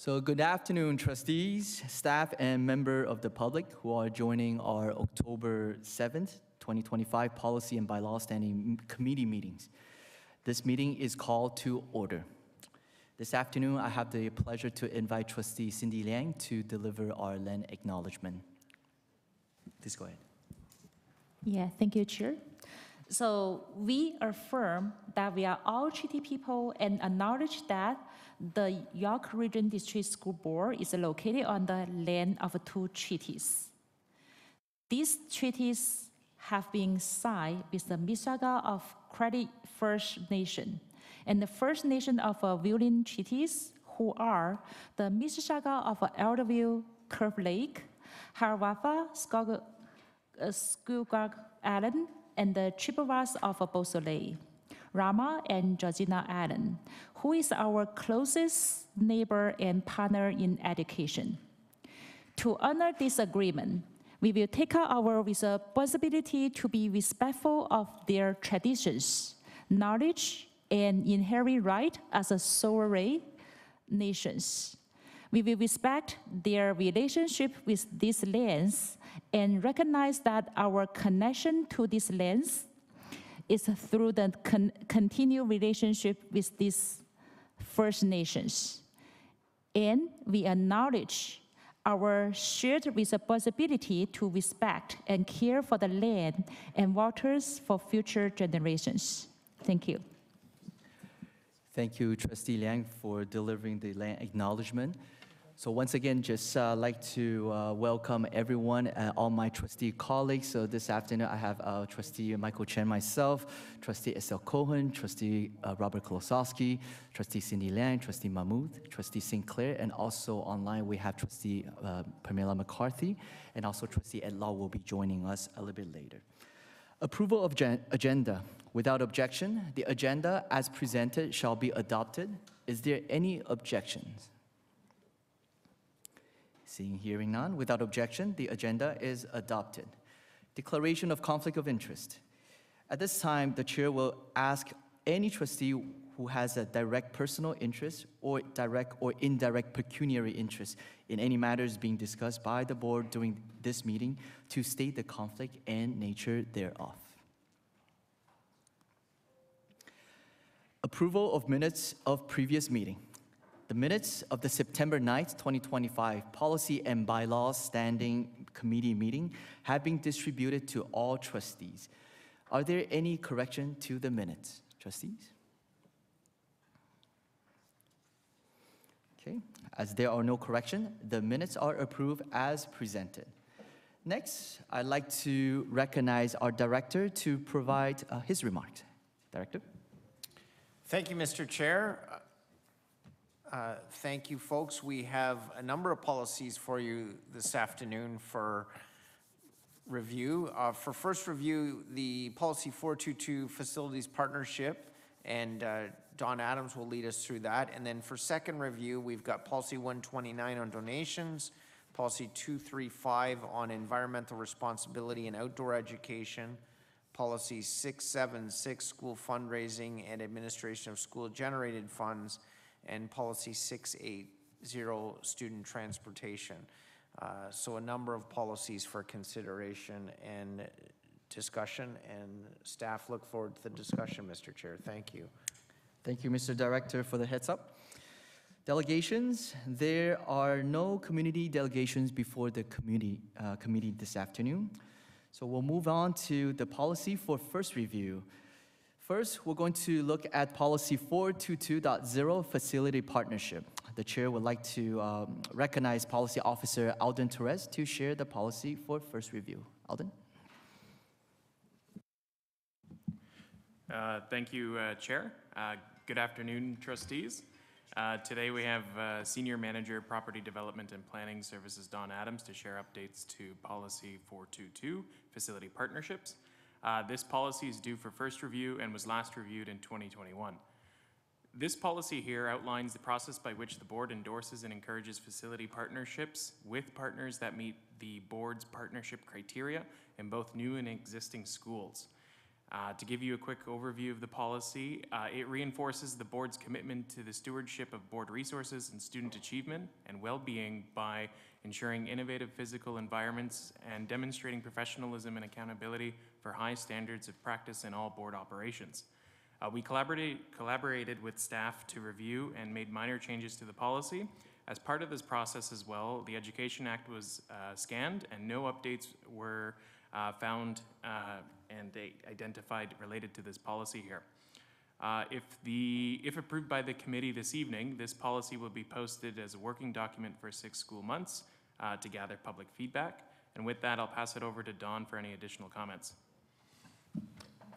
So good afternoon, trustees, staff, and member of the public who are joining our October 7th, 2025 Policy and Bylaw Standing Committee meetings. This meeting is called to order. This afternoon, I have the pleasure to invite Trustee Cindy Liang to deliver our land acknowledgement. Please go ahead. Yeah, thank you, Chair. So we affirm that we are all treaty people and acknowledge that the York Region District School Board is located on the land of two treaties. These treaties have been signed with the Mississauga of Credit First Nation and the First Nation of Violin treaties, who are the Mississauga of Elderville, Curve Lake, Harwafa, Scugog Island, and the Chippewas of Beausoleil, Rama and Georgina Island, who is our closest neighbor and partner in education. To honor this agreement, we will take out our responsibility to be respectful of their traditions, knowledge, and inherent right as a sovereign nations. We will respect their relationship with these lands and recognize that our connection to these lands is through the continued relationship with these First Nations. And we acknowledge our shared responsibility to respect and care for the land and waters for future generations. Thank you. Thank you, Trustee Liang, for delivering the land acknowledgement. So once again, just like to welcome everyone, all my trustee colleagues. So this afternoon, I have Trustee Michael Chen, myself, Trustee Estelle Cohen, Trustee Robert Kolosowski, Trustee Cindy Liang, Trustee Mahmood, Trustee Sinclair, and also online we have Trustee Pamela McCarthy, and also Trustee Ed Law will be joining us a little bit later. Approval of agenda. Without objection, the agenda as presented shall be adopted. Is there any objections? Seeing, hearing none, without objection, the agenda is adopted. Declaration of conflict of interest. At this time, the chair will ask any trustee who has a direct personal interest or direct or indirect pecuniary interest in any matters being discussed by the board during this meeting to state the conflict and nature thereof. Approval of minutes of previous meeting. The minutes of the September 9th, 2025 Policy and Bylaws Standing Committee meeting have been distributed to all trustees. Are there any correction to the minutes, trustees? Okay, as there are no correction, the minutes are approved as presented. Next, I'd like to recognize our director to provide his remarks. Director. Thank you, Mr. Chair. Thank you, folks. We have a number of policies for you this afternoon for review. For first review, the Policy 422 Facilities Partnership, and Don Adams will lead us through that. And then for second review, we've got Policy 129 on donations, Policy 235 on environmental responsibility and outdoor education, Policy 676, school fundraising and administration of school-generated funds, and Policy 680, student transportation. So a number of policies for consideration and discussion, and staff look forward to the discussion, Mr. Chair. Thank you. Thank you, Mr. Director, for the heads up. Delegations, there are no community delegations before the committee this afternoon. So we'll move on to the policy for first review. First, we're going to look at Policy 422.0, Facility Partnership. The chair would like to recognize Policy Officer Alden Torres to share the policy for first review. Alden? Thank you, Chair. Good afternoon, trustees. Today we have Senior Manager, Property Development and Planning Services, Don Adams, to share updates to Policy 422, Facility Partnerships. This policy is due for first review and was last reviewed in 2021. This policy here outlines the process by which the board endorses and encourages facility partnerships with partners that meet the board's partnership criteria in both new and existing schools. To give you a quick overview of the policy, it reinforces the board's commitment to the stewardship of board resources and student achievement and well-being by ensuring innovative physical environments and demonstrating professionalism and accountability for high standards of practice in all board operations. We collaborated with staff to review and made minor changes to the policy. As part of this process as well, the Education Act was scanned and no updates were found and identified related to this policy here. If approved by the committee this evening, this policy will be posted as a working document for 6 school months to gather public feedback. And with that, I'll pass it over to Dawn for any additional comments.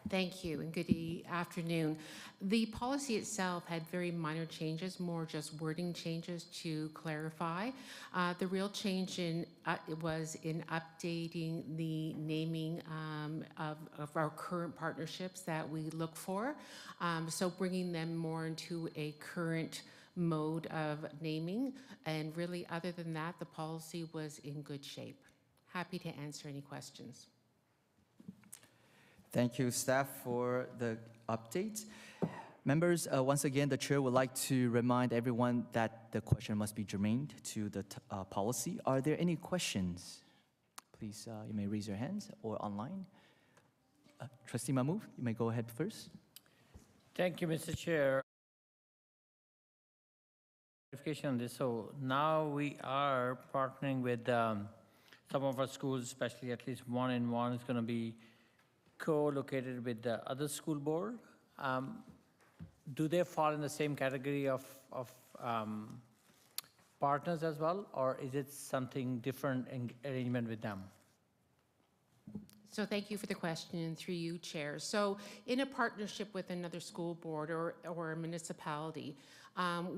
Thank you and good afternoon. The policy itself had very minor changes, more just wording changes to clarify. The real change was in updating the naming of our current partnerships that we look for. So bringing them more into a current mode of naming. And really, other than that, the policy was in good shape. Happy to answer any questions. Thank you, staff, for the update. Members, once again, the chair would like to remind everyone that the question must be germane to the policy. Are there any questions? Please, you may raise your hands or online. Trustee Mahmood, you may go ahead first. Thank you, Mr. Chair. Clarification on this. So now we are partnering with some of our schools, especially at least one is going to be co-located with the other school board. Do they fall in the same category of partners as well, or is it something different in arrangement with them? So thank you for the question through you, Chair. So in a partnership with another school board or a municipality,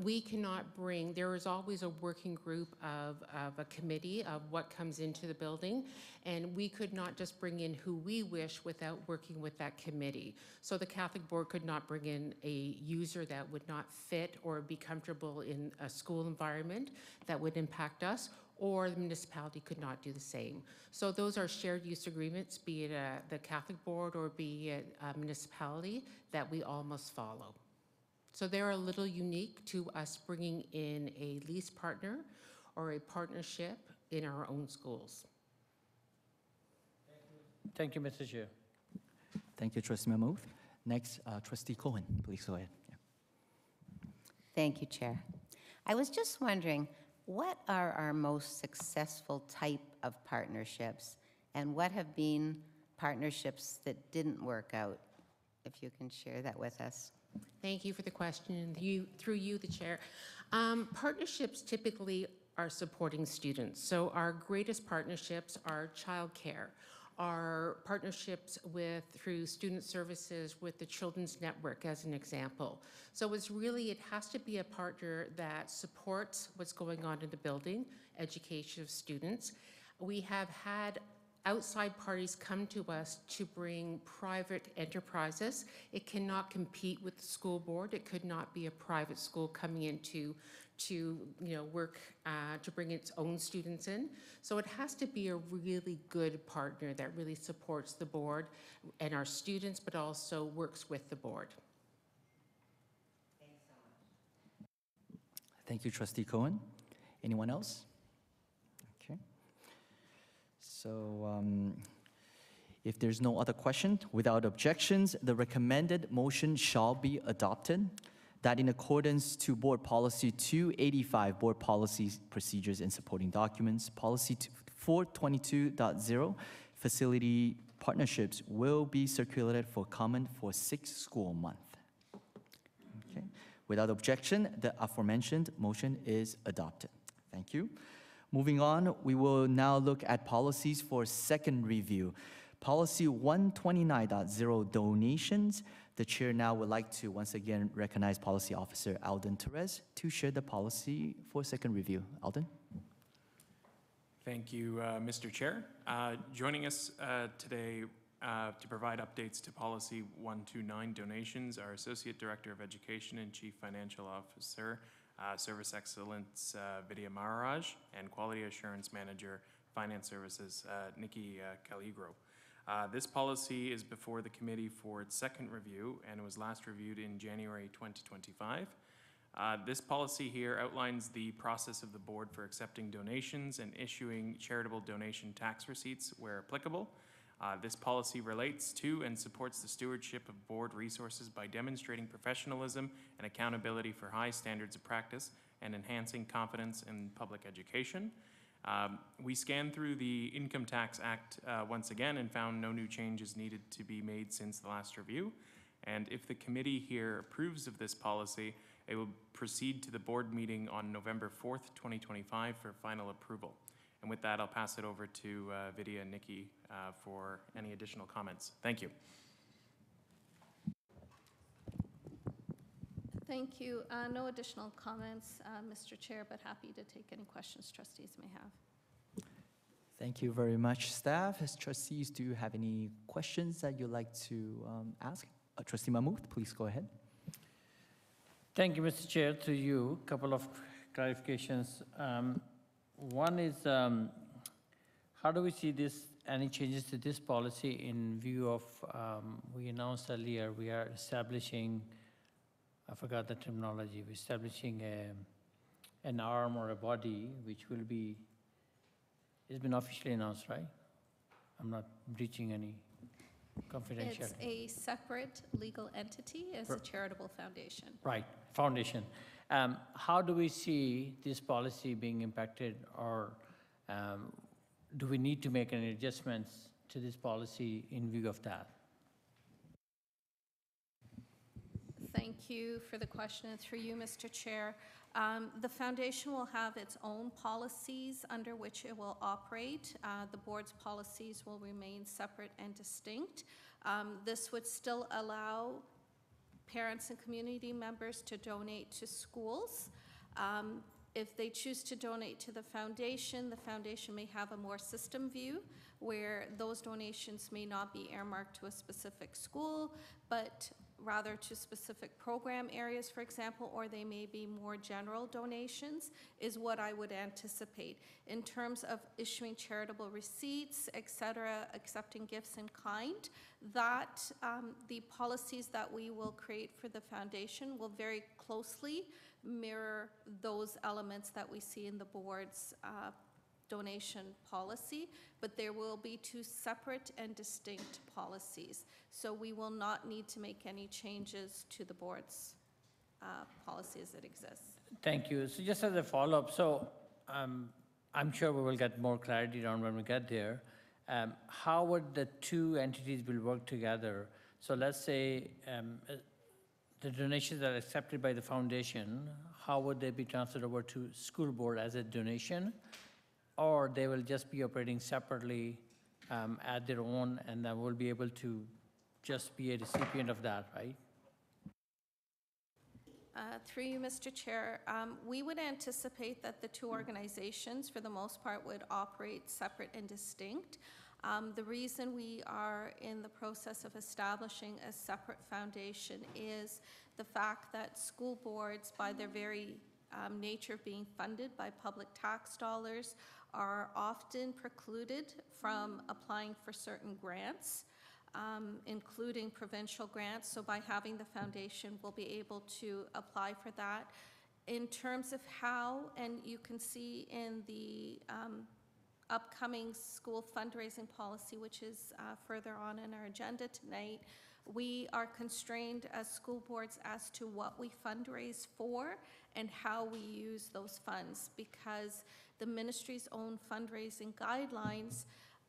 we cannot bring, there is always a working group of a committee of what comes into the building, and we could not just bring in who we wish without working with that committee. So the Catholic board could not bring in a user that would not fit or be comfortable in a school environment that would impact us, or the municipality could not do the same. So those are shared use agreements, be it the Catholic board or be it a municipality, that we all must follow. So they're a little unique to us bringing in a lease partner or a partnership in our own schools. Thank you, Mr. Chair. Thank you, Trustee Mahmood. Next, Trustee Cohen, please go ahead. Yeah. Thank you, Chair. I was just wondering, what are our most successful type of partnerships, and what have been partnerships that didn't work out? If you can share that with us. Thank you for the question. Through you, the Chair. Partnerships typically are supporting students. So our greatest partnerships are childcare, our partnerships through student services with the Children's Network as an example. So it has to be a partner that supports what's going on in the building, education of students. We have had outside parties come to us to bring private enterprises. It cannot compete with the school board. It could not be a private school coming in to work to bring its own students in. So it has to be a really good partner that really supports the board and our students, but also works with the board. Thanks so much. Thank you, Trustee Cohen. Anyone else? Okay. So if there's no other question, without objections, the recommended motion shall be adopted, that in accordance to Board Policy 285, Board Policy Procedures and Supporting Documents, Policy 422.0, facility partnerships will be circulated for comment for 6 school months. Okay. Without objection, the aforementioned motion is adopted. Thank you. Moving on, we will now look at policies for second review. Policy 129.0, donations. The chair now would like to once again recognize Policy Officer Alden Perez to share the policy for second review. Alden? Thank you, Mr. Chair. Joining us today to provide updates to Policy 129, donations, our Associate Director of Education and Chief Financial Officer, Service Excellence, Vidya Maharaj, and Quality Assurance Manager, Finance Services, Nikki Caligro. This policy is before the committee for its second review and was last reviewed in January 2025. This policy here outlines the process of the board for accepting donations and issuing charitable donation tax receipts where applicable. This policy relates to and supports the stewardship of board resources by demonstrating professionalism and accountability for high standards of practice and enhancing confidence in public education. We scanned through the Income Tax Act once again and found no new changes needed to be made since the last review. And if the committee here approves of this policy, it will proceed to the board meeting on November 4th, 2025 for final approval. And with that, I'll pass it over to Vidya and Nikki for any additional comments. Thank you. Thank you. No additional comments, Mr. Chair, but happy to take any questions trustees may have. Thank you very much, staff. As trustees, do you have any questions that you'd like to ask? Trustee Mahmood, please go ahead. Thank you, Mr. Chair. To you, a couple of clarifications. One is, how do we see this, any changes to this policy in view of, we announced earlier, we are establishing, I forgot the terminology, we're establishing an arm or a body which will be, it's been officially announced, right? I'm not breaching any confidentiality. It's a separate legal entity as a charitable foundation. Right, foundation. How do we see this policy being impacted, or do we need to make any adjustments to this policy in view of that? Thank you for the question, and through you, Mr. Chair. The foundation will have its own policies under which it will operate. The board's policies will remain separate and distinct. This would still allow parents and community members to donate to schools. If they choose to donate to the foundation may have a more system view where those donations may not be earmarked to a specific school, but rather to specific program areas, for example, or they may be more general donations, is what I would anticipate. In terms of issuing charitable receipts, et cetera, accepting gifts in kind, that the policies that we will create for the foundation will very closely mirror those elements that we see in the board's donation policy, but there will be two separate and distinct policies. So we will not need to make any changes to the board's policy as it exists. Thank you. So just as a follow-up, so I'm sure we will get more clarity on when we get there. How would the two entities will work together? So let's say the donations are accepted by the foundation, how would they be transferred over to school board as a donation? Or they will just be operating separately at their own, and then we'll be able to just be a recipient of that, right? Through you, Mr. Chair, we would anticipate that the two organizations, for the most part, would operate separate and distinct. The reason we are in the process of establishing a separate foundation is the fact that school boards, by their very nature of being funded by public tax dollars, are often precluded from applying for certain grants, including provincial grants. So by having the foundation, we'll be able to apply for that. In terms of how, and you can see in the upcoming school fundraising policy, which is further on in our agenda tonight, we are constrained as school boards as to what we fundraise for and how we use those funds, because the ministry's own fundraising guidelines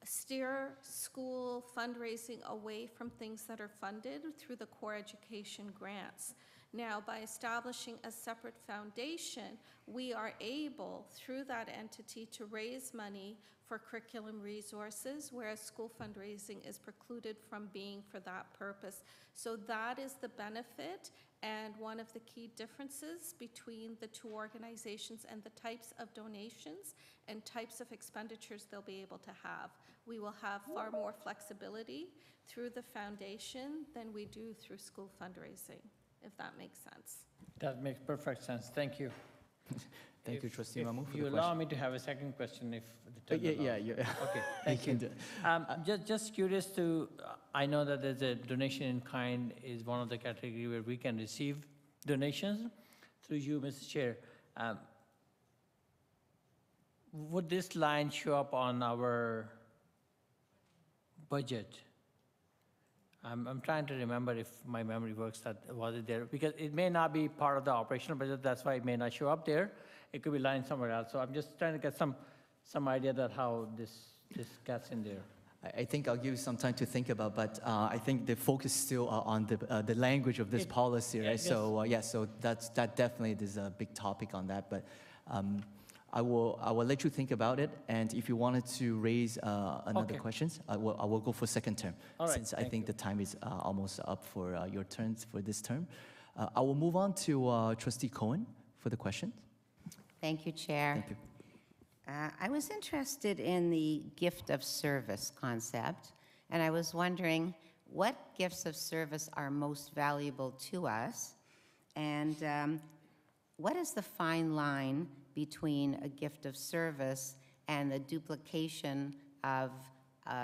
steer school fundraising away from things that are funded through the core education grants. Now, by establishing a separate foundation, we are able, through that entity, to raise money for curriculum resources, whereas school fundraising is precluded from being for that purpose. So that is the benefit and one of the key differences between the two organizations and the types of donations and types of expenditures they'll be able to have. We will have far more flexibility through the foundation than we do through school fundraising, if that makes sense. That makes perfect sense. Thank you. Thank you, If- Trustee Ramu, for If the you question. allow me to have a second question, if the time Yeah, allows. yeah. Okay, thank can you. do- Just curious to, I know that there's a donation in kind is one of the category where we can receive donations through you, Mr. Chair. Would this line show up on our budget? I'm trying to remember if my memory works, that was it there? Because it may not be part of the operational budget, that's why it may not show up there. It could be lying somewhere else. So I'm just trying to get some idea that how this gets in there. I think I'll give you some time to think about, but I think the focus still on the language of this policy, right? yes. So so that definitely is a big topic on that. But I will let you think about it, and if you wanted to raise another Okay. questions, I will go for second term, All right, since I thank think the time is almost up for your turns for this term. I will move on to Trustee Cohen for the question. Thank you, Chair. Thank you. I was interested in the gift of service concept, and I was wondering what gifts of service are most valuable to us, and what is the fine line between a gift of service and the duplication of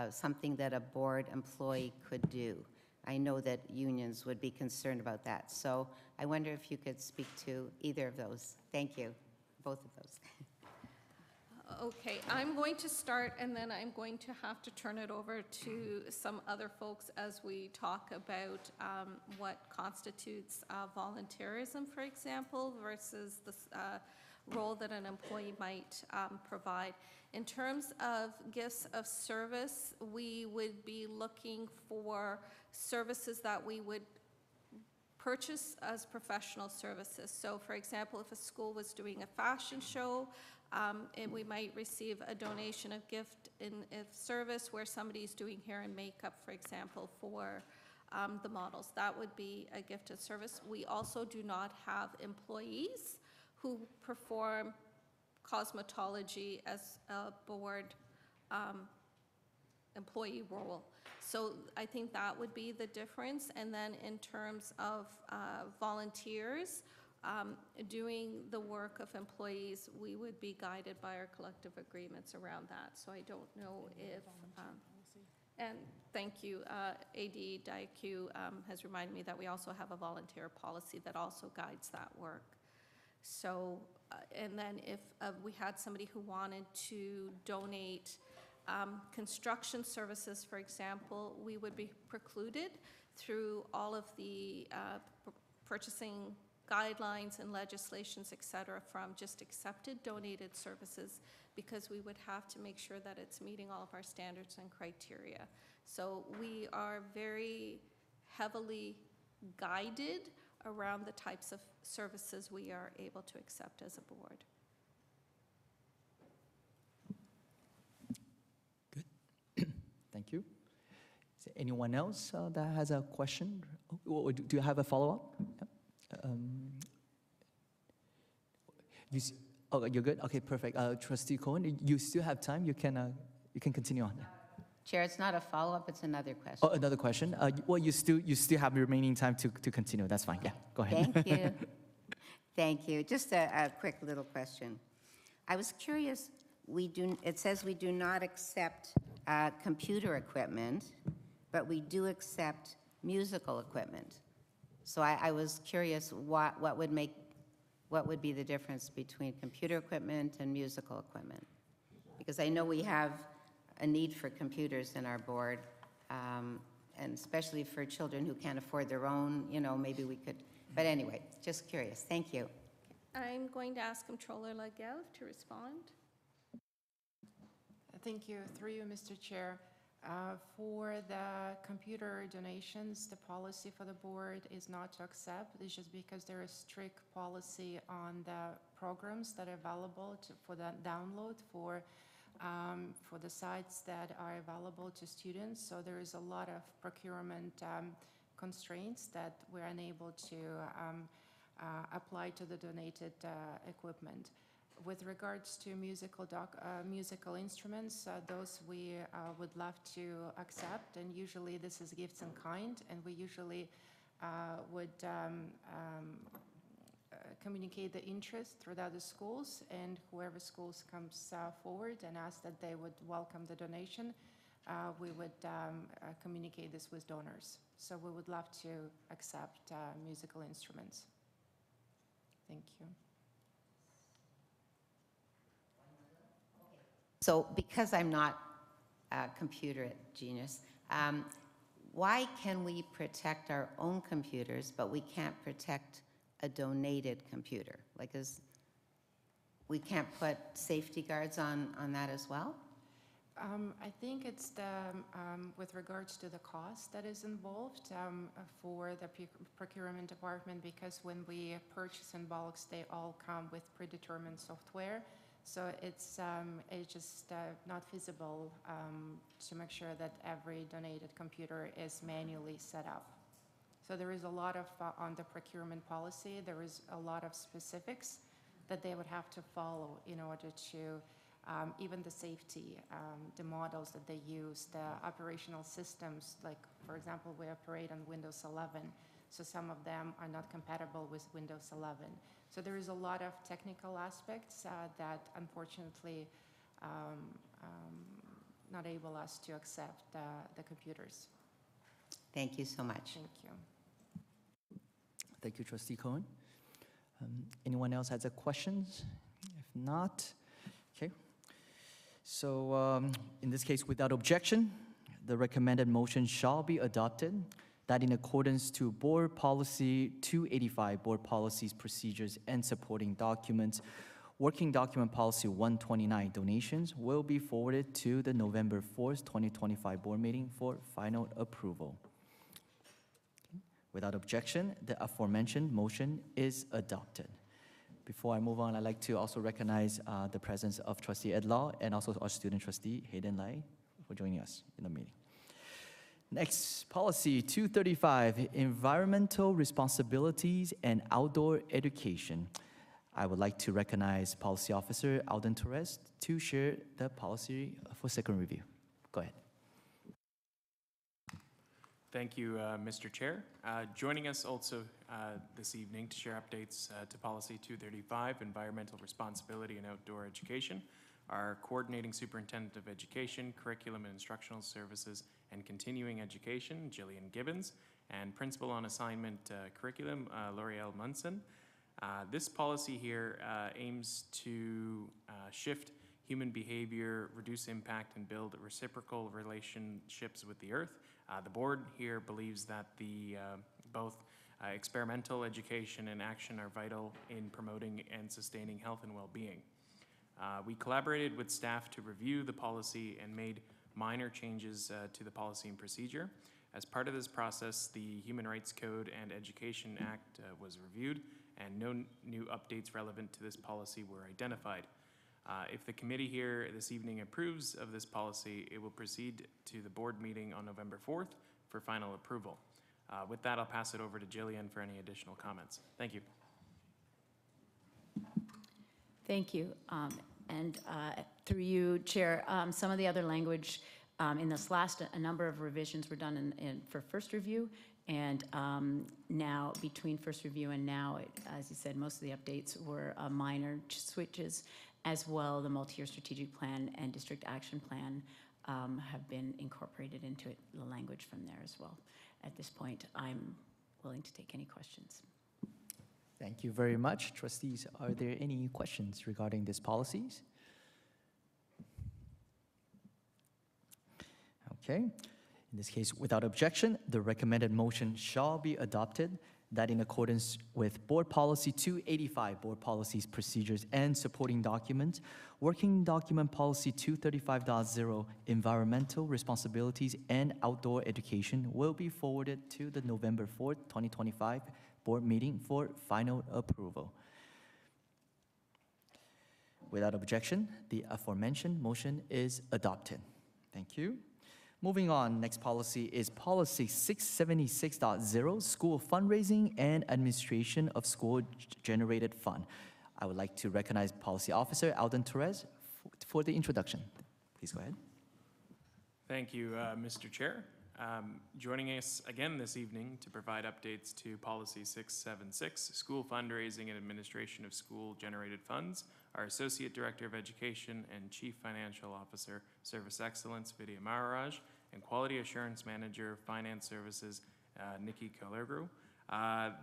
something that a board employee could do? I know that unions would be concerned about that, so I wonder if you could speak to either of those. Thank you, both of those. Okay, I'm going to start, and then I'm going to have to turn it over to some other folks as we talk about what constitutes volunteerism, for example, versus the role that an employee might provide. In terms of gifts of service, we would be looking for services that we would purchase as professional services. So, for example, if a school was doing a fashion show, and we might receive a donation of gift of service where somebody's doing hair and makeup, for example, for the models. That would be a gift of service. We also do not have employees who perform cosmetology as a board employee role. So I think that would be the difference. And then in terms of volunteers, doing the work of employees, we would be guided by our collective agreements around that. So I don't know if, and thank you, AD Diacu has reminded me that we also have a volunteer policy that also guides that work. So, and then if we had somebody who wanted to donate construction services, for example, we would be precluded through all of the purchasing guidelines and legislations, et cetera, from just accepted donated services, because we would have to make sure that it's meeting all of our standards and criteria. So we are very heavily guided around the types of services we are able to accept as a board. Thank you. Is there anyone else that has a question? Oh, do you have a follow-up? Oh, you're good? Okay, perfect. Trustee Cohen, you still have time. You can continue on. Chair, it's not a follow-up, it's another question. Oh, another question? Well, you still have remaining time to continue. That's fine. Yeah, go ahead. Thank you. Thank you. Just a quick little question. I was curious, it says we do not accept computer equipment, but we do accept musical equipment. So I was curious what would be the difference between computer equipment and musical equipment? Because I know we have a need for computers in our board, and especially for children who can't afford their own, maybe we could, but anyway, just curious. Thank you. I'm going to ask Comptroller Legault to respond. Thank you. Through you, Mr. Chair. For the computer donations, the policy for the board is not to accept. It's just because there is strict policy on the programs that are available for the download for the sites that are available to students. So there is a lot of procurement constraints that we're unable to apply to the donated equipment. With regards to musical instruments, those we would love to accept, and usually this is gifts in kind, and we usually would communicate the interest through the other schools, and whoever schools comes forward and asks that they would welcome the donation, we would communicate this with donors. So we would love to accept musical instruments. Thank you. So because I'm not a computer genius, why can we protect our own computers, but we can't protect a donated computer? Like, we can't put safety guards on that as well? I think it's with regards to the cost that is involved for the procurement department, because when we purchase in bulks, they all come with predetermined software. So it's just not feasible to make sure that every donated computer is manually set up. So there is a lot of, on the procurement policy, there is a lot of specifics that they would have to follow in order to, even the safety, the models that they use, the operational systems, like, for example, we operate on Windows 11, so some of them are not compatible with Windows 11. So there is a lot of technical aspects that unfortunately not able us to accept the computers. Thank you so much. Thank you. Thank you, Trustee Cohen. Anyone else has a questions? If not, okay. So in this case, without objection, the recommended motion shall be adopted, that in accordance to Board Policy 285, Board Policies, Procedures, and Supporting Documents, Working Document Policy 129, donations will be forwarded to the November 4th, 2025 Board meeting for final approval. Okay. Without objection, the aforementioned motion is adopted. Before I move on, I'd like to also recognize the presence of Trustee Ed Law and also our student trustee, Hayden Lai, for joining us in the meeting. Next, Policy 235, Environmental Responsibilities and Outdoor Education. I would like to recognize Policy Officer Alden Torres to share the policy for second review. Go ahead. Thank you, Mr. Chair. Joining us also this evening to share updates to Policy 235, Environmental Responsibility and Outdoor Education, our Coordinating Superintendent of Education, Curriculum and Instructional Services, and Continuing Education, Jillian Gibbons, and Principal on Assignment Curriculum, L'Oreal Munson. This policy here aims to shift human behavior, reduce impact, and build reciprocal relationships with the earth. The board here believes that both experimental education and action are vital in promoting and sustaining health and well-being. We collaborated with staff to review the policy and made minor changes to the policy and procedure. As part of this process, the Human Rights Code and Education Act was reviewed, and no new updates relevant to this policy were identified. If the committee here this evening approves of this policy, it will proceed to the board meeting on November 4th for final approval. With that, I'll pass it over to Jillian for any additional comments. Thank you. Thank you. Through you, Chair, some of the other language in this last, a number of revisions were done for first review, and now between first review and now, as you said, most of the updates were minor switches, as well the multi-year strategic plan and district action plan have been incorporated into it, the language from there as well. At this point, I'm willing to take any questions. Thank you very much. Trustees, are there any questions regarding these policies? Okay. In this case, without objection, the recommended motion shall be adopted, that in accordance with Board Policy 285, Board Policies, Procedures, and Supporting Documents, Working Document Policy 235.0, Environmental Responsibilities and Outdoor Education will be forwarded to the November 4th, 2025 Board meeting for final approval. Without objection, the aforementioned motion is adopted. Thank you. Moving on, next policy is Policy 676.0, School Fundraising and Administration of School-Generated Fund. I would like to recognize Policy Officer Alden Torres for the introduction. Please go ahead. Thank you, Mr. Chair. Joining us again this evening to provide updates to Policy 676, School Fundraising and Administration of School-Generated Funds, our Associate Director of Education and Chief Financial Officer, Service Excellence, Vidya Maharaj, and Quality Assurance Manager, Finance Services, Nikki Kalergru.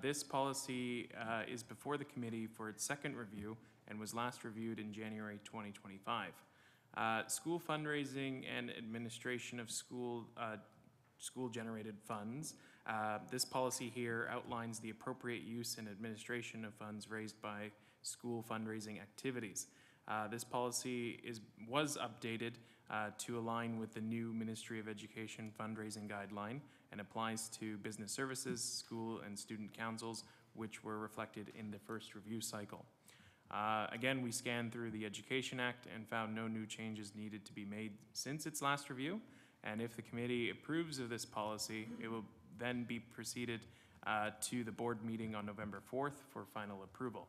This policy is before the committee for its second review and was last reviewed in January 2025. School fundraising and administration of school-generated funds. This policy here outlines the appropriate use and administration of funds raised by school fundraising activities. This policy was updated to align with the new Ministry of Education fundraising guideline and applies to business services, school and student councils, which were reflected in the first review cycle. Again, we scanned through the Education Act and found no new changes needed to be made since its last review. And if the committee approves of this policy, it will then be proceeded to the board meeting on November 4th for final approval.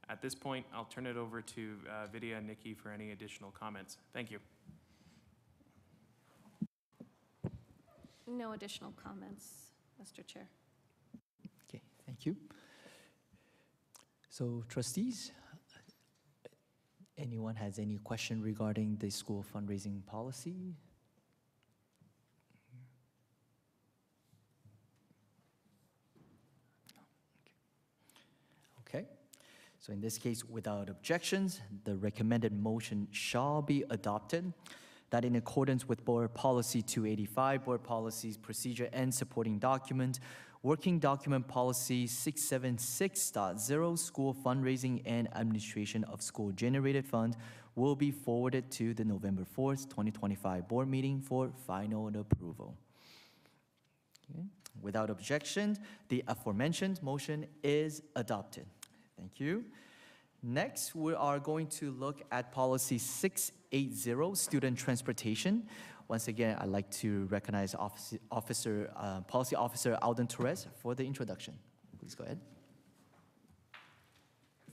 At this point, I'll turn it over to Vidya and Nikki for any additional comments. Thank you. No additional comments, Mr. Chair. Okay, thank you. So trustees, anyone has any question regarding the school fundraising policy? Okay, so in this case, without objections, the recommended motion shall be adopted, that in accordance with Board Policy 285, Board Policies Procedure and Supporting Document, Working Document Policy 676.0, School Fundraising and Administration of School-Generated Funds, will be forwarded to the November 4th, 2025 board meeting for final approval. Okay. Without objection, the aforementioned motion is adopted. Thank you. Next, we are going to look at Policy 680, Student Transportation. Once again, I'd like to recognize Policy Officer Alden Torres for the introduction. Please go ahead.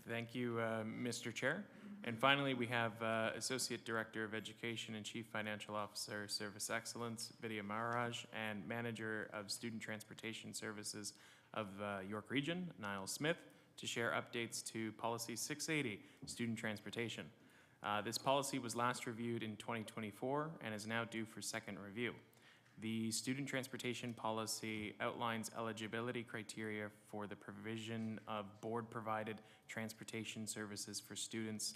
Thank you, Mr. Chair. And finally, we have Associate Director of Education and Chief Financial Officer, Service Excellence, Vidya Maharaj, and Manager of Student Transportation Services of York Region, Niall Smith, to share updates to Policy 680, Student Transportation. This policy was last reviewed in 2024 and is now due for second review. The student transportation policy outlines eligibility criteria for the provision of board-provided transportation services for students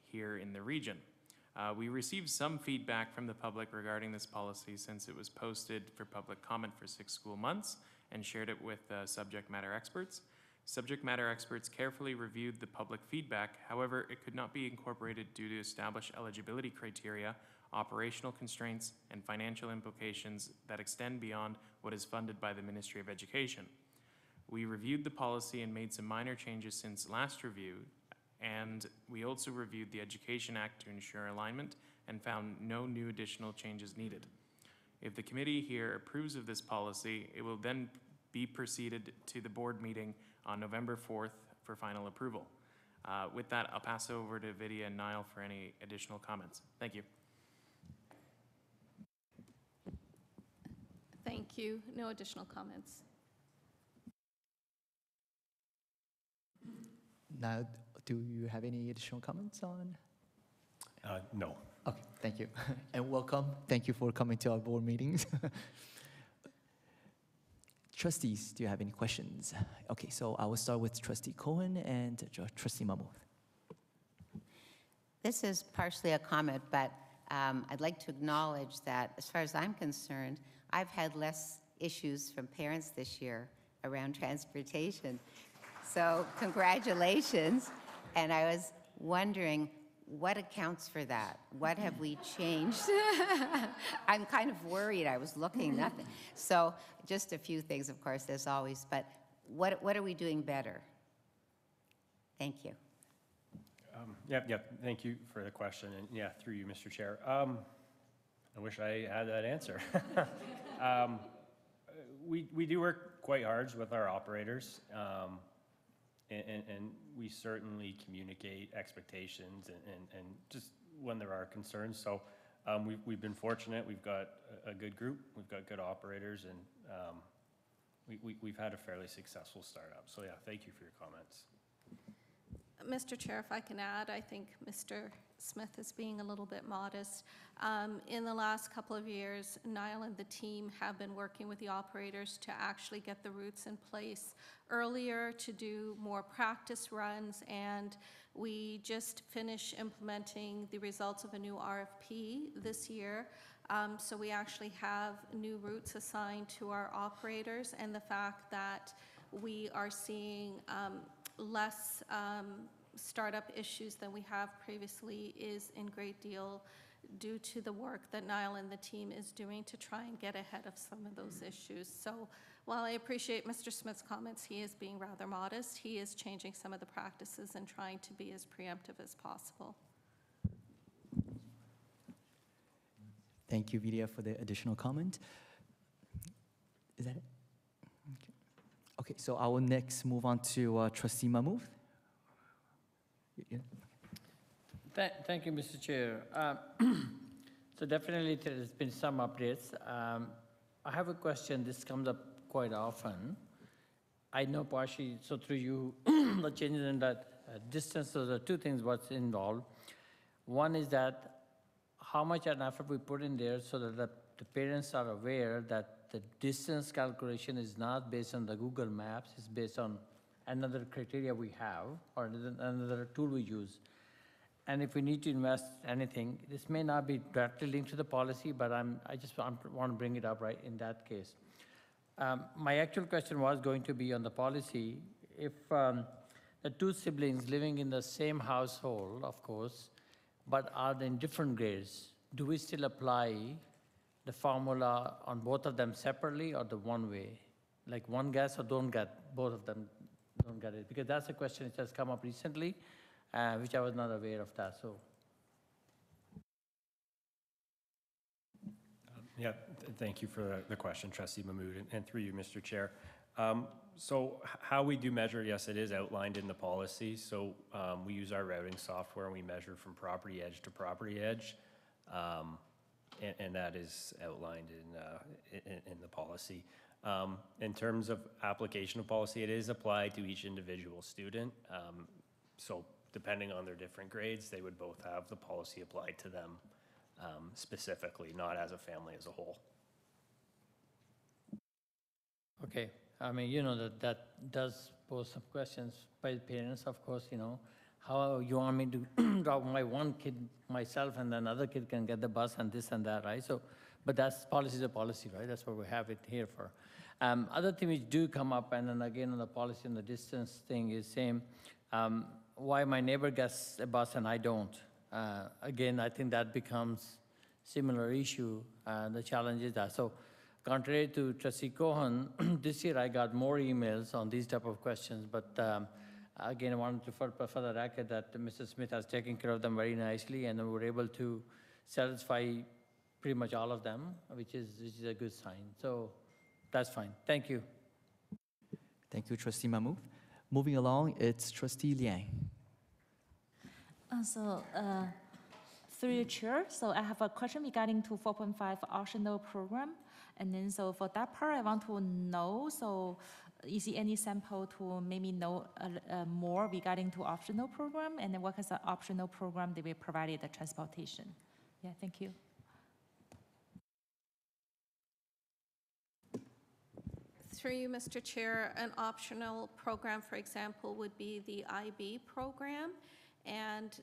here in the region. We received some feedback from the public regarding this policy since it was posted for public comment for 6 school months and shared it with subject matter experts. Subject matter experts carefully reviewed the public feedback. However, it could not be incorporated due to establish eligibility criteria, operational constraints, and financial implications that extend beyond what is funded by the Ministry of Education. We reviewed the policy and made some minor changes since last review, and we also reviewed the Education Act to ensure alignment and found no new additional changes needed. If the committee here approves of this policy, it will then be proceeded to the board meeting on November 4th for final approval. With that, I'll pass over to Vidya and Niall for any additional comments. Thank you. Thank you. No additional comments. Now, do you have any additional comments on? No. Okay, thank you. And welcome. Thank you for coming to our board meetings. Trustees, do you have any questions? Okay, so I will start with Trustee Cohen and Trustee Mahmood. This is partially a comment, but I'd like to acknowledge that as far as I'm concerned, I've had less issues from parents this year around transportation. So congratulations. And I was wondering, what accounts for that? What have we changed? I'm kind of worried. I was looking, nothing. So just a few things, of course, as always, but what are we doing better? Thank you. Yep. Thank you for the question. And yeah, through you, Mr. Chair. I wish I had that answer. We do work quite hard with our operators. And we certainly communicate expectations and just when there are concerns. So We've been fortunate, we've got a good group, we've got good operators, and we've had a fairly successful startup. So yeah, thank you for your comments. Mr. Chair, if I can add, I think Mr. Smith is being a little bit modest. In the last couple of years, Niall and the team have been working with the operators to actually get the routes in place earlier, to do more practice runs, and we just finished implementing the results of a new RFP this year. So we actually have new routes assigned to our operators, and the fact that we are seeing less startup issues than we have previously is in great deal due to the work that Niall and the team is doing to try and get ahead of some of those issues. So while I appreciate Mr. Smith's comments, he is being rather modest. He is changing some of the practices and trying to be as preemptive as possible. Thank you, Vidya, for the additional comment. Is that it? Okay, so I will next move on to Trustee Mahmood. Yeah. Thank you, Mr. Chair. So definitely there's been some updates. I have a question. This comes up quite often. I know partially, so through you, the changes in that distance, so there are two things what's involved. One is that how much an effort we put in there so that the parents are aware that the distance calculation is not based on the Google Maps, it's based on another criteria we have or another tool we use. And if we need to invest anything, this may not be directly linked to the policy, but I just want to bring it up right in that case. My actual question was going to be on the policy. If the two siblings living in the same household, of course, but are in different grades, do we still apply the formula on both of them separately or the one way? Like one gets or don't get, both of them don't get it? Because that's a question that has come up recently, which I was not aware of that, so. Yeah, thank you for the question, Trustee Mahmood, and through you, Mr. Chair. So how we do measure, yes, it is outlined in the policy. So we use our routing software and we measure from property edge to property edge. And that is outlined in the policy. In terms of application of policy, it is applied to each individual student. So depending on their different grades, they would both have the policy applied to them specifically, not as a family as a whole. Okay, I mean, you know, that does pose some questions by the parents, of course, you know. How you want me to drop my one kid myself and then another kid can get the bus and this and that, right? So, but that's policy is a policy, right? That's what we have it here for. Other things which do come up, and then again on the policy and the distance thing is same. Why my neighbor gets a bus and I don't? Again, I think that becomes similar issue. The challenge is that. So contrary to Trustee Cohen, this year I got more emails on these type of questions, but again, I wanted to for the record that Mrs. Smith has taken care of them very nicely, and we were able to satisfy pretty much all of them, which is a good sign. So that's fine. Thank you. Thank you, Trustee Mahmood. Moving along, it's Trustee Liang. Through your chair, so I have a question regarding to 4.5 optional program. And then so for that part, I want to know, so is there any sample to maybe know more regarding to optional program, and then what is the optional program that we provided the transportation? Yeah, thank you. Through you, Mr. Chair, an optional program, for example, would be the IB program. And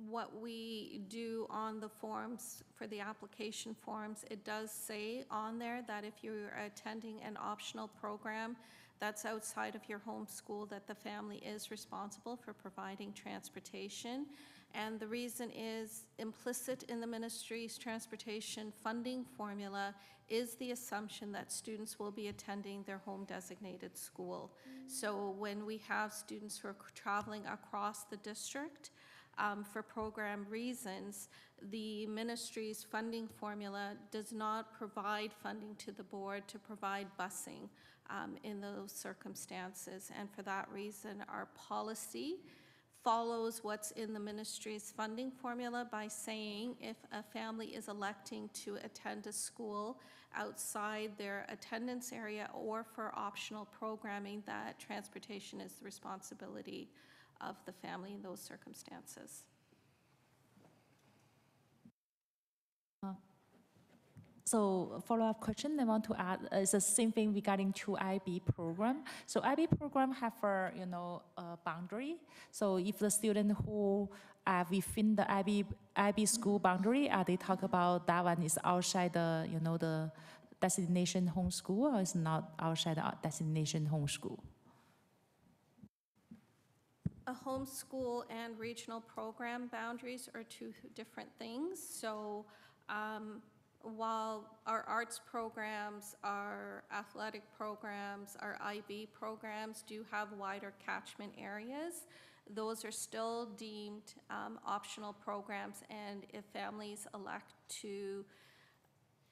what we do on the forms, for the application forms, it does say on there that if you're attending an optional program that's outside of your home school, that the family is responsible for providing transportation. And the reason is implicit in the ministry's transportation funding formula is the assumption that students will be attending their home designated school. So when we have students who are traveling across the district, for program reasons, the ministry's funding formula does not provide funding to the board to provide busing in those circumstances. And for that reason, our policy follows what's in the ministry's funding formula by saying if a family is electing to attend a school outside their attendance area or for optional programming, that transportation is the responsibility of the family in those circumstances. So follow-up question I want to add is the same thing regarding to IB program. So IB program have a a boundary. So if the student who are within the IB school boundary, they talk about that one is outside the the destination home school, or is not outside the destination home school? A homeschool and regional program boundaries are two different things. So while our arts programs, our athletic programs, our IB programs do have wider catchment areas, those are still deemed optional programs, and if families elect to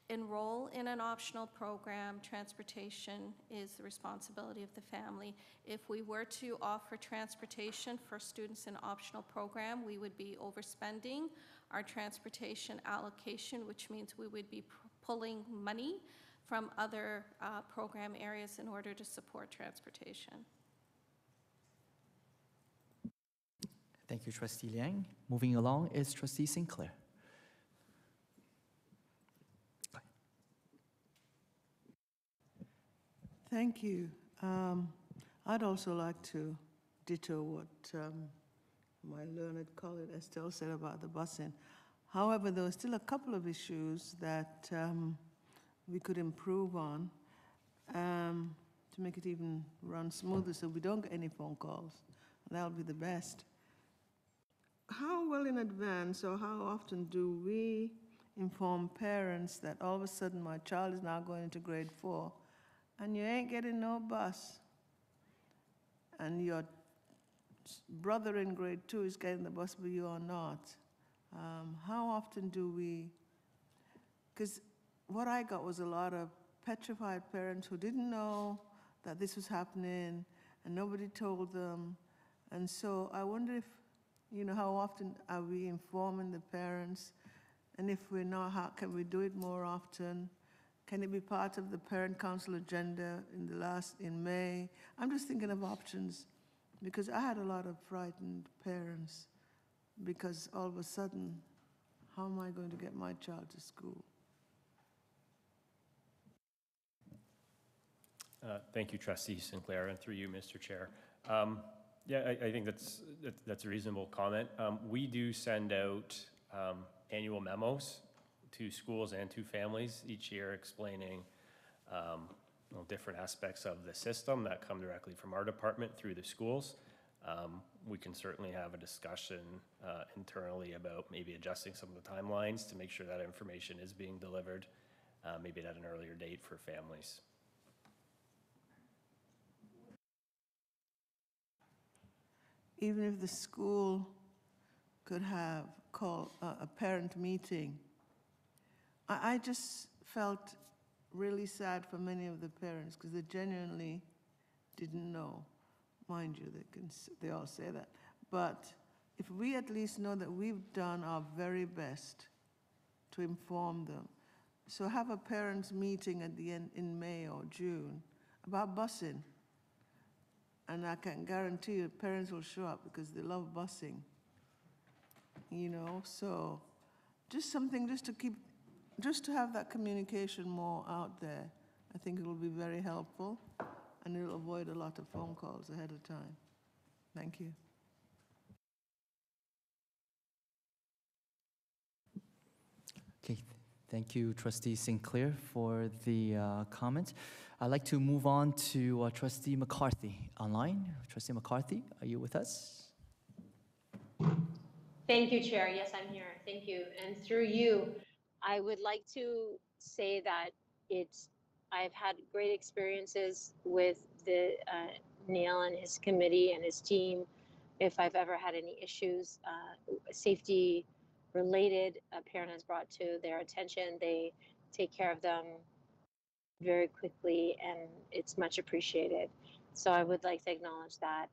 enroll in an optional program, transportation is the responsibility of the family. If we were to offer transportation for students in optional program, we would be overspending our transportation allocation, which means we would be pulling money from other program areas in order to support transportation. Thank you, Trustee Liang. Moving along is Trustee Sinclair. Thank you. I'd also like to ditto what my learned colleague Estelle said about the busing. However, there are still a couple of issues that we could improve on to make it even run smoother so we don't get any phone calls. That'll be the best. How well in advance or how often do we inform parents that all of a sudden my child is now going into grade 4 and you ain't getting no bus, and your brother in grade 2 is getting the bus but you are not? How often do we, because what I got was a lot of petrified parents who didn't know that this was happening and nobody told them. And so I wonder if, how often are we informing the parents? And if we're not, how can we do it more often? Can it be part of the parent council agenda in May? I'm just thinking of options because I had a lot of frightened parents because all of a sudden, how am I going to get my child to school? Thank you, Trustee Sinclair, and through you, Mr. Chair. Yeah, I think that's a reasonable comment. We do send out annual memos to schools and to families each year explaining different aspects of the system that come directly from our department through the schools. We can certainly have a discussion internally about maybe adjusting some of the timelines to make sure that information is being delivered, maybe at an earlier date for families. Even if the school could have a parent meeting, I just felt really sad for many of the parents because they genuinely didn't know. Mind you, they all say that. But if we at least know that we've done our very best to inform them. So have a parents' meeting at the end in May or June about busing. And I can guarantee you parents will show up because they love busing. So just something just to have that communication more out there. I think it will be very helpful and it'll avoid a lot of phone calls ahead of time. Thank you. Okay, thank you, Trustee Sinclair, for the comment. I'd like to move on to Trustee McCarthy online. Trustee McCarthy, are you with us? Thank you, Chair. Yes, I'm here. Thank you. And through you, I would like to say that I've had great experiences with the Neil and his committee and his team. If I've ever had any issues, safety related, a parent has brought to their attention, they take care of them very quickly, and it's much appreciated. So I would like to acknowledge that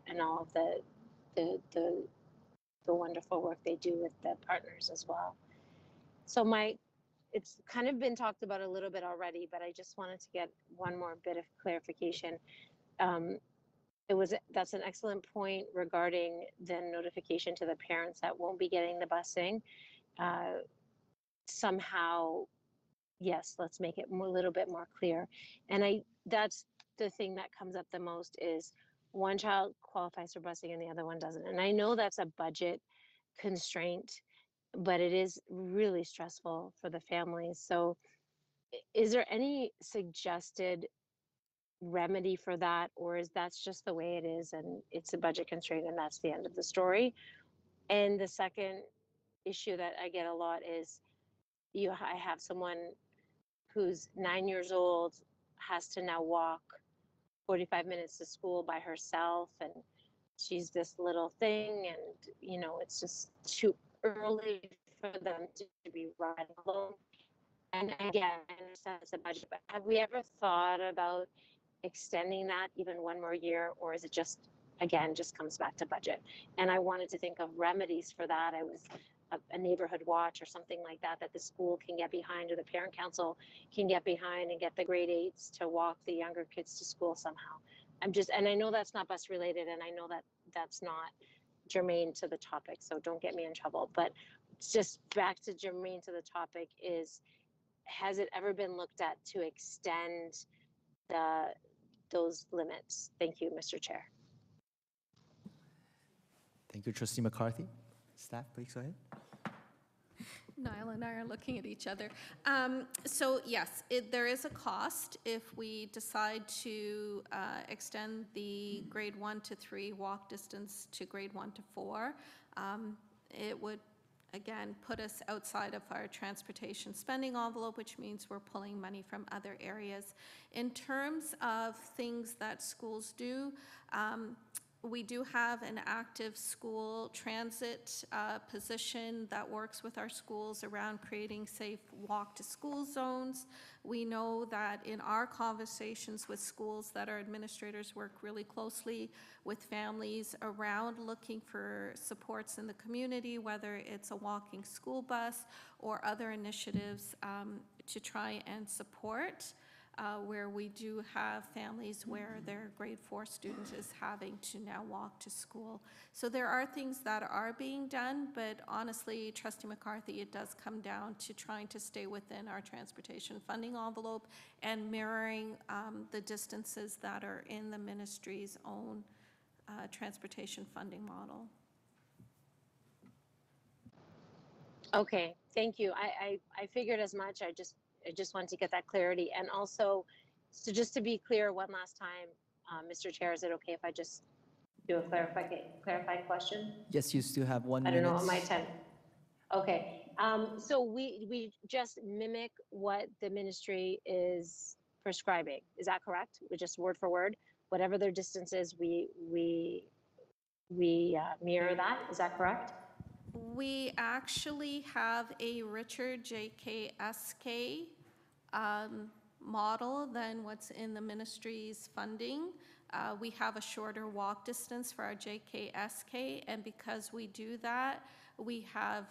and all of the the wonderful work they do with the partners as well. So it's kind of been talked about a little bit already, but I just wanted to get one more bit of clarification. That's an excellent point regarding the notification to the parents that won't be getting the busing. Somehow, yes, let's make it a little bit more clear. And that's the thing that comes up the most is one child qualifies for busing and the other one doesn't. And I know that's a budget constraint, but it is really stressful for the families. So is there any suggested remedy for that, or is that's just the way it is and it's a budget constraint and that's the end of the story? And the second issue that I get a lot is I have someone who's 9 years old, has to now walk 45 minutes to school by herself, and she's this little thing, and it's just too early for them to be riding alone. And again, I understand it's a budget, but have we ever thought about extending that even one more year, or is it just comes back to budget? And I wanted to think of remedies for that. I was a neighborhood watch or something like that the school can get behind, or the parent council can get behind and get the grade 8s to walk the younger kids to school somehow. And I know that's not bus related, and I know that that's not germane to the topic, so don't get me in trouble. But just back to germane to the topic has it ever been looked at to extend those limits? Thank you, Mr. Chair. Thank you, Trustee McCarthy. Staff, please go ahead. Niall and I are looking at each other. So yes, there is a cost if we decide to extend the grade 1 to 3 walk distance to grade 1 to 4. It would, again, put us outside of our transportation spending envelope, which means we're pulling money from other areas. In terms of things that schools do, we do have an active school transit position that works with our schools around creating safe walk-to-school zones. We know that in our conversations with schools that our administrators work really closely with families around looking for supports in the community, whether it's a walking school bus or other initiatives to try and support. Where we do have families where their grade 4 student is having to now walk to school. So there are things that are being done, but honestly, Trustee McCarthy, it does come down to trying to stay within our transportation funding envelope and mirroring the distances that are in the ministry's own transportation funding model. Okay, thank you. I figured as much. I just wanted to get that clarity. And also, so just to be clear one last time, Mr. Chair, is it okay if I just do a clarifying question? Yes, you still have 1 minute. I don't know what my time. Okay, so we just mimic what the ministry is prescribing. Is that correct? We just word for word, whatever their distance is, we mirror that. Is that correct? We actually have a richer JKSK model than what's in the ministry's funding. We have a shorter walk distance for our JKSK, and because we do that, we have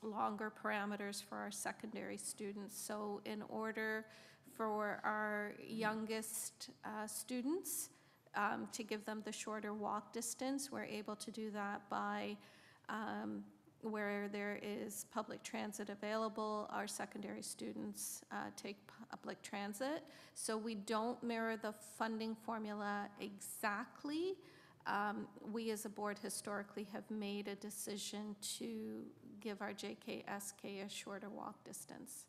longer parameters for our secondary students. So in order for our youngest students to give them the shorter walk distance, we're able to do that by where there is public transit available, our secondary students take public transit. So we don't mirror the funding formula exactly. We as a board historically have made a decision to give our JKSK a shorter walk distance.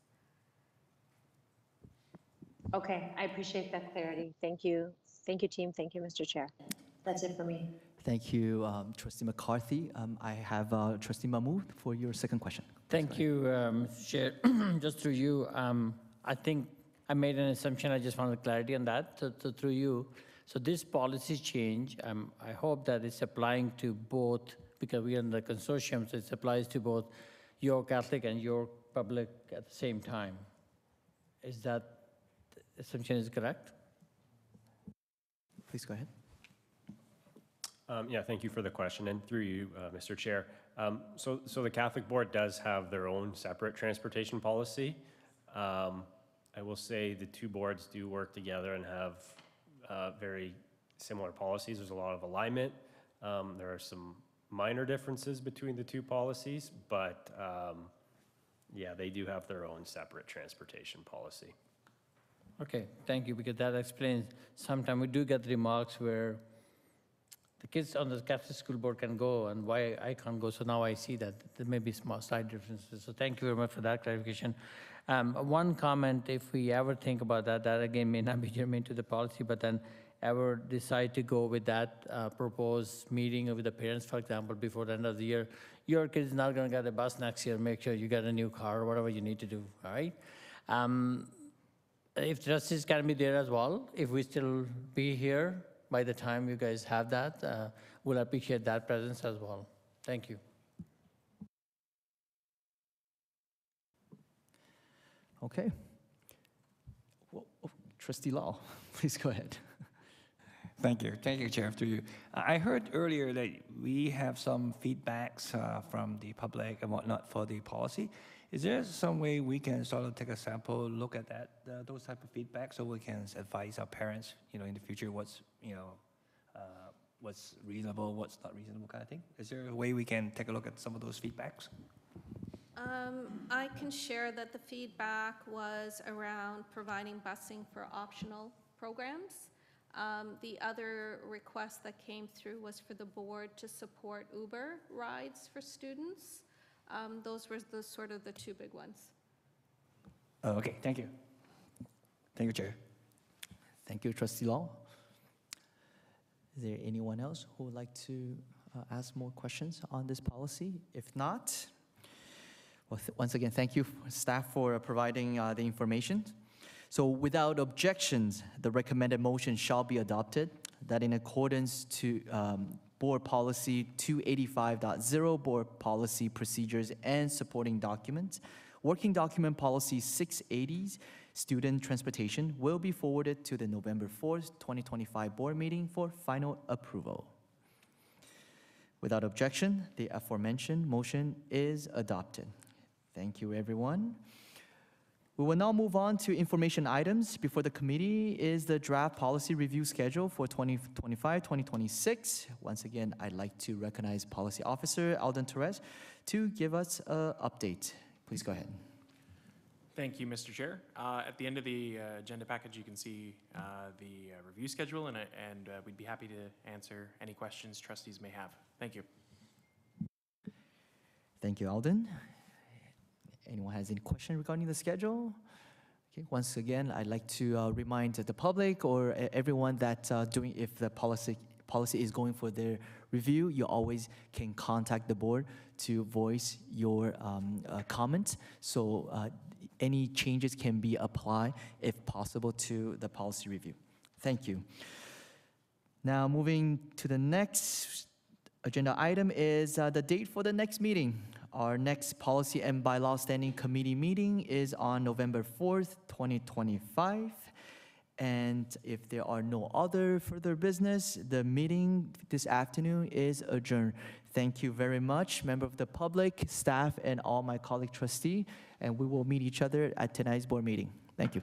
Okay, I appreciate that clarity. Thank you. Thank you, team. Thank you, Mr. Chair. That's it for me. Thank you, Trustee McCarthy. I have Trustee Mahmood for your second question. Thank you, Mr. Chair. Just through you, I think I made an assumption. I just wanted clarity on that. So through you, so this policy change, I hope that it's applying to both, because we are in the consortium, so it applies to both York Catholic and York Public at the same time. Is that assumption is correct? Please go ahead. Yeah, thank you for the question, and through you, Mr. Chair. So the Catholic Board does have their own separate transportation policy. I will say the two boards do work together and have very similar policies. There's a lot of alignment. There are some minor differences between the two policies, but yeah, they do have their own separate transportation policy. Okay, thank you, because that explains, sometimes we do get remarks where the kids on the Catholic school board can go and why I can't go, so now I see that there may be small slight differences, so thank you very much for that clarification. One comment, if we ever think about that, that again may not be germane to the policy, but then ever decide to go with that proposed meeting with the parents, for example, before the end of the year, your kid is not gonna get a bus next year, make sure you get a new car or whatever you need to do, all right? If trustees can be there as well, if we still be here by the time you guys have that, we'll appreciate that presence as well. Thank you. Okay. Well, Trustee Law, please go ahead. Thank you, Chair, through you. I heard earlier that we have some feedbacks from the public and whatnot for the policy. Is there some way we can sort of take a sample, look at that, those type of feedback, so we can advise our parents, in the future, what's reasonable, what's not reasonable, kind of thing? Is there a way we can take a look at some of those feedbacks? I can share that the feedback was around providing busing for optional programs. The other request that came through was for the board to support Uber rides for students. Those were the sort of the two big ones. Oh, okay, thank you. Thank you, Chair. Thank you, Trustee Law. Is there anyone else who would like to ask more questions on this policy? If not, well, once again, thank you, staff, for providing the information. So without objections, the recommended motion shall be adopted, that in accordance to Board Policy 285.0, Board Policy Procedures and Supporting Documents, Working Document Policy 680, Student Transportation, will be forwarded to the November 4th, 2025 Board meeting for final approval. Without objection, the aforementioned motion is adopted. Thank you, everyone. We will now move on to information items. Before the committee is the draft policy review schedule for 2025-2026. Once again, I'd like to recognize Policy Officer Alden Torres to give us an update. Please go ahead. Thank you, Mr. Chair. At the end of the agenda package, you can see the review schedule, and we'd be happy to answer any questions trustees may have. Thank you. Thank you, Alden. Anyone has any question regarding the schedule? Okay, once again, I'd like to remind the public or everyone that if the policy is going for their review, you always can contact the board to voice your comment. So any changes can be applied, if possible, to the policy review. Thank you. Now, moving to the next agenda item is the date for the next meeting. Our next Policy and Bylaw Standing Committee meeting is on November 4th, 2025. And if there are no other further business, the meeting this afternoon is adjourned. Thank you very much, member of the public, staff, and all my colleague trustee. And we will meet each other at tonight's board meeting. Thank you.